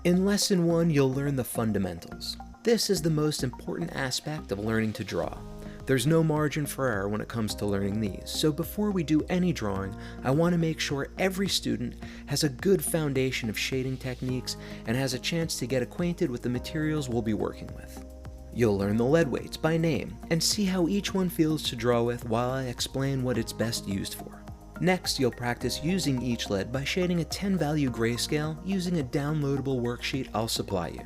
In Lesson 1, you'll learn the fundamentals. This is the most important aspect of learning to draw. There's no margin for error when it comes to learning these, so before we do any drawing, I want to make sure every student has a good foundation of shading techniques and has a chance to get acquainted with the materials we'll be working with. You'll learn the lead weights by name and see how each one feels to draw with while I explain what it's best used for. Next, you'll practice using each lead by shading a 10-value grayscale using a downloadable worksheet I'll supply you.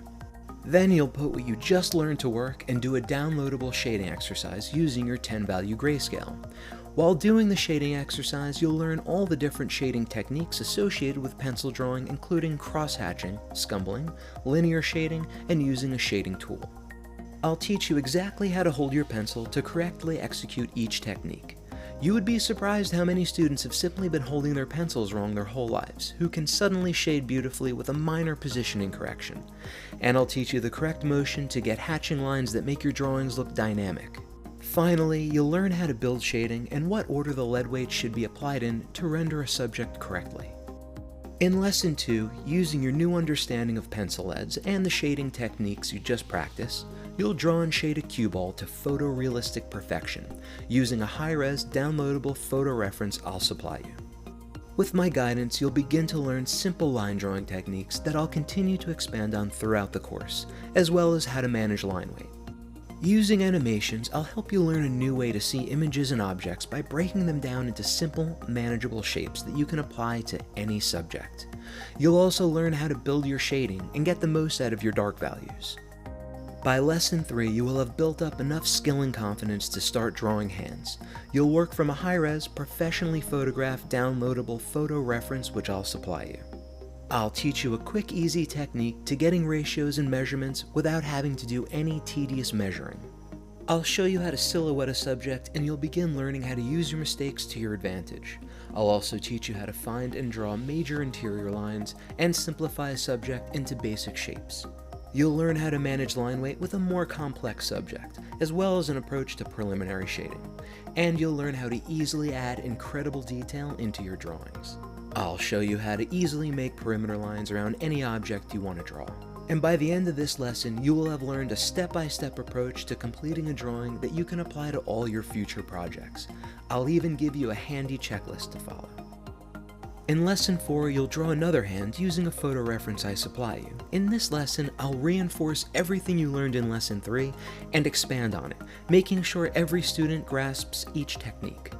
Then you'll put what you just learned to work and do a downloadable shading exercise using your 10-value grayscale. While doing the shading exercise, you'll learn all the different shading techniques associated with pencil drawing, including cross-hatching, scumbling, linear shading, and using a shading tool. I'll teach you exactly how to hold your pencil to correctly execute each technique. You would be surprised how many students have simply been holding their pencils wrong their whole lives, who can suddenly shade beautifully with a minor positioning correction. And I'll teach you the correct motion to get hatching lines that make your drawings look dynamic. Finally, you'll learn how to build shading and what order the lead weights should be applied in to render a subject correctly. In Lesson 2, using your new understanding of pencil leads and the shading techniques you just practiced, you'll draw and shade a cue ball to photorealistic perfection, using a high-res downloadable photo reference I'll supply you. With my guidance, you'll begin to learn simple line drawing techniques that I'll continue to expand on throughout the course, as well as how to manage line weight. Using animations, I'll help you learn a new way to see images and objects by breaking them down into simple, manageable shapes that you can apply to any subject. You'll also learn how to build your shading and get the most out of your dark values. By Lesson 3, you will have built up enough skill and confidence to start drawing hands. You'll work from a high-res, professionally photographed, downloadable photo reference which I'll supply you. I'll teach you a quick, easy technique to getting ratios and measurements without having to do any tedious measuring. I'll show you how to silhouette a subject, and you'll begin learning how to use your mistakes to your advantage. I'll also teach you how to find and draw major interior lines and simplify a subject into basic shapes. You'll learn how to manage line weight with a more complex subject, as well as an approach to preliminary shading. And you'll learn how to easily add incredible detail into your drawings. I'll show you how to easily make perimeter lines around any object you want to draw. And by the end of this lesson, you will have learned a step-by-step approach to completing a drawing that you can apply to all your future projects. I'll even give you a handy checklist to follow. In Lesson 4, you'll draw another hand using a photo reference I supply you. In this lesson, I'll reinforce everything you learned in Lesson 3 and expand on it, making sure every student grasps each technique.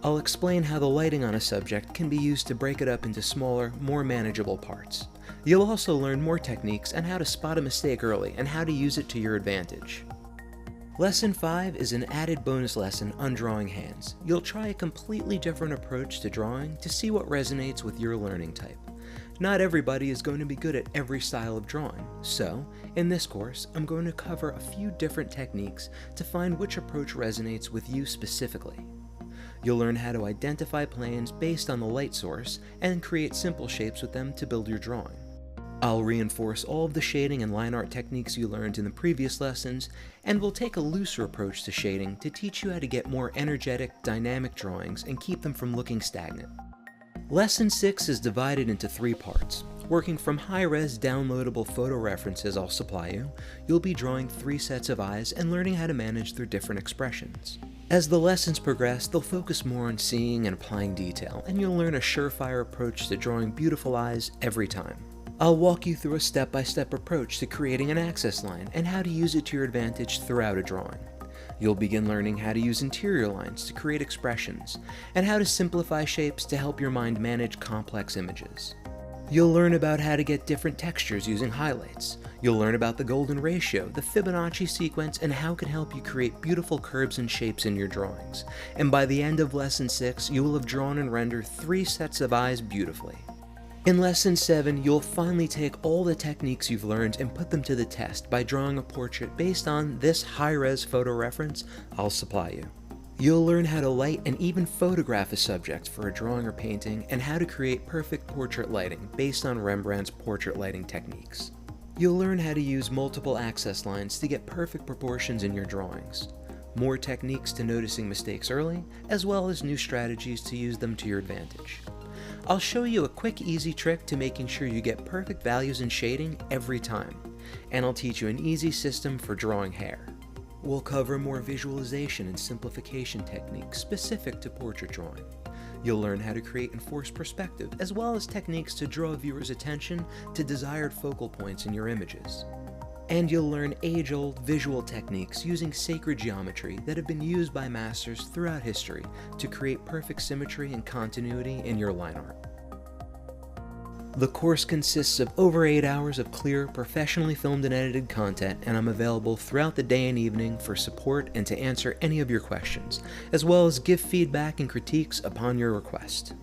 I'll explain how the lighting on a subject can be used to break it up into smaller, more manageable parts. You'll also learn more techniques on how to spot a mistake early and how to use it to your advantage. Lesson 5 is an added bonus lesson on drawing hands. You'll try a completely different approach to drawing to see what resonates with your learning type. Not everybody is going to be good at every style of drawing, so in this course, I'm going to cover a few different techniques to find which approach resonates with you specifically. You'll learn how to identify planes based on the light source and create simple shapes with them to build your drawing. I'll reinforce all of the shading and line art techniques you learned in the previous lessons, and we'll take a looser approach to shading to teach you how to get more energetic, dynamic drawings and keep them from looking stagnant. Lesson 6 is divided into 3 parts. Working from high-res downloadable photo references I'll supply you, you'll be drawing 3 sets of eyes and learning how to manage their different expressions. As the lessons progress, they'll focus more on seeing and applying detail, and you'll learn a surefire approach to drawing beautiful eyes every time. I'll walk you through a step-by-step approach to creating an access line and how to use it to your advantage throughout a drawing. You'll begin learning how to use interior lines to create expressions, and how to simplify shapes to help your mind manage complex images. You'll learn about how to get different textures using highlights. You'll learn about the golden ratio, the Fibonacci sequence, and how it can help you create beautiful curves and shapes in your drawings. And by the end of Lesson 6, you will have drawn and rendered 3 sets of eyes beautifully. In Lesson 7, you'll finally take all the techniques you've learned and put them to the test by drawing a portrait based on this high-res photo reference I'll supply you. You'll learn how to light and even photograph a subject for a drawing or painting, and how to create perfect portrait lighting based on Rembrandt's portrait lighting techniques. You'll learn how to use multiple access lines to get perfect proportions in your drawings, more techniques to noticing mistakes early, as well as new strategies to use them to your advantage. I'll show you a quick, easy trick to making sure you get perfect values in shading every time, and I'll teach you an easy system for drawing hair. We'll cover more visualization and simplification techniques specific to portrait drawing. You'll learn how to create and force perspective, as well as techniques to draw a viewer's attention to desired focal points in your images. And you'll learn age-old visual techniques using sacred geometry that have been used by masters throughout history to create perfect symmetry and continuity in your line art. The course consists of over 8 hours of clear, professionally filmed and edited content, and I'm available throughout the day and evening for support and to answer any of your questions, as well as give feedback and critiques upon your request.